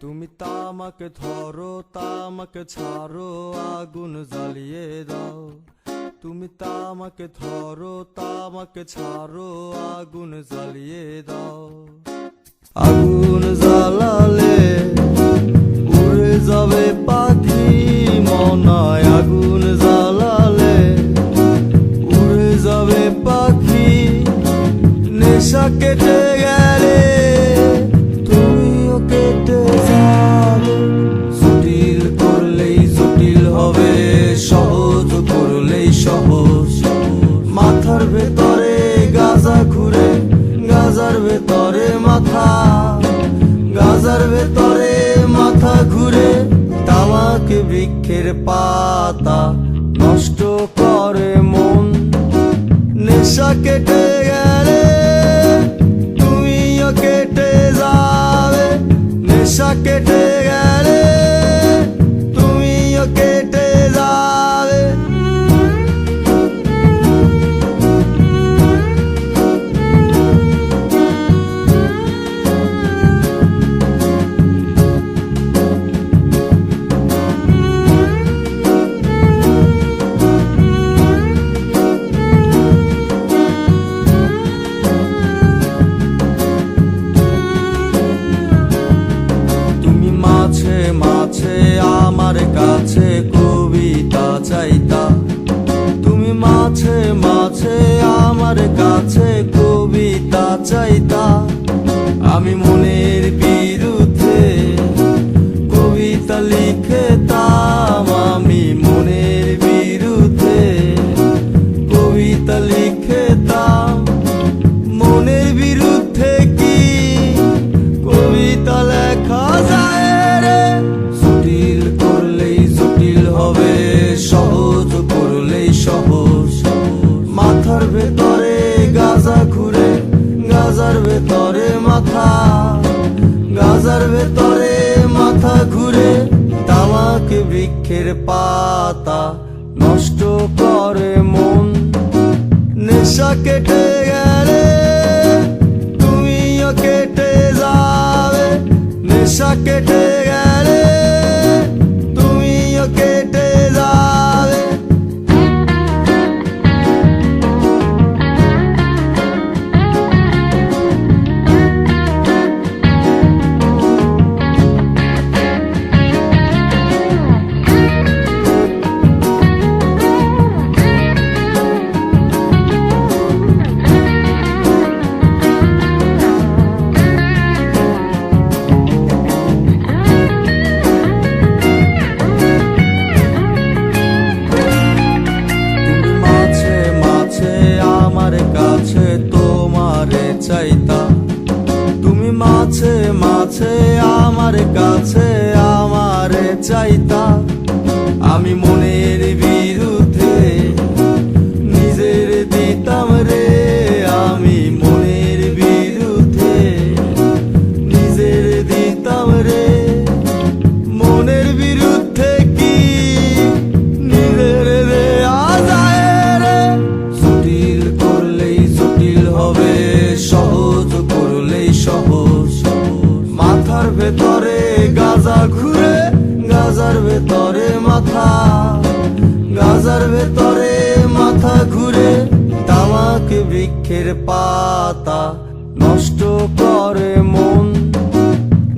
তুমি তামাকে ধরো তামাকে ছাড়ো আগুন জ্বালিয়ে দাও। তুমি তামাকে ধরো তামাকে ছাড়ো আগুন জ্বালিয়ে দাও। আগুন জ্বালালে উড়ে যাবে পাখি মনায়। আগুন জ্বালালে উড়ে যাবে পাখি। নেশা কেটে গেলে তুমিও কেটে যাবে। জটিল করলেই জটিল হবে, সহজ করলেই সহজ। মাথার ভেতরে গাজা ঘুরে, গাজার ভেতরে মাথা, গাজার ভেতরে মাথা ঘুরে। তামাকে বৃক্ষের পাতা নষ্ট করে মন। নেশা কেটে গেলে তুমিও কেটে যাবে। নেশা কেটে গেলে তুমিও কেটে যাবে। মাঝে আমার কাছে কবিতা চাইতা। তুমি মাঝে মাঝে আমার কাছে কবিতা চাইতা। আমি মনের বিরুদ্ধে কবিতা লিখতাম। আমি মনের বিরুদ্ধে কবিতা লিখতাম। মনের বিরুদ্ধে কি কবিতা লেখা যায়? জটিল করলেই জটিল হবে, সহজ করলেই সহজ। মাথার ভেতরে গাজা ঘুরে, গাজার ভেতরে মাথা, গাজার ভেতরে মাথা ঘুরে। তামাকে বৃক্ষের পাতা নষ্ট করে মন। নেশা কেটে গেলে তুমিও কেটে যাবে। নেশা কেটে গেলে তুমিও কেটে যাবে। তোমারে চাইতা। তুমি মাঝে মাঝে আমার কাছে আমারে চাইতা। আমি মনের বিরুদ্ধে নিজের দিতাম রে। আমি মনের বিরুদ্ধে নিজের দিতাম রে। মনের বিরুদ্ধে কি নিজের দেয়া যায় রে? জটিল করলেই জটিল হবে, সহজ করলেই সহজ। মাথার ভেতরে গাজা ঘুরে, গাজার ভেতরে মাথা, গাজার ভেতরে মাথা ঘুরে। তামাকে বৃক্ষের পাতা নষ্ট করে মন।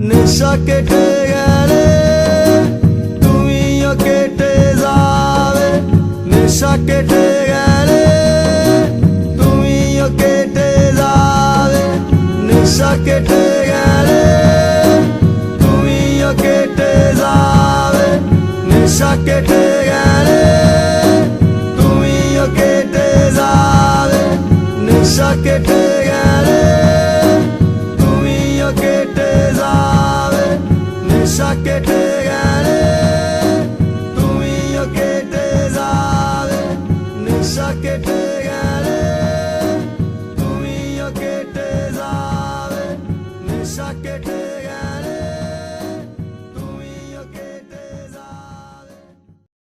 নেশা কেটে গেলে তুমিও কেটে যাবে। নেশা কেটে গেলে তুমিও কেটে যাবে। নেশা কেটে গেলে তুমিও কেটে যাবে। নেশা কেটে গেলে তুমিও কেটে যাবে। নেশা কেটে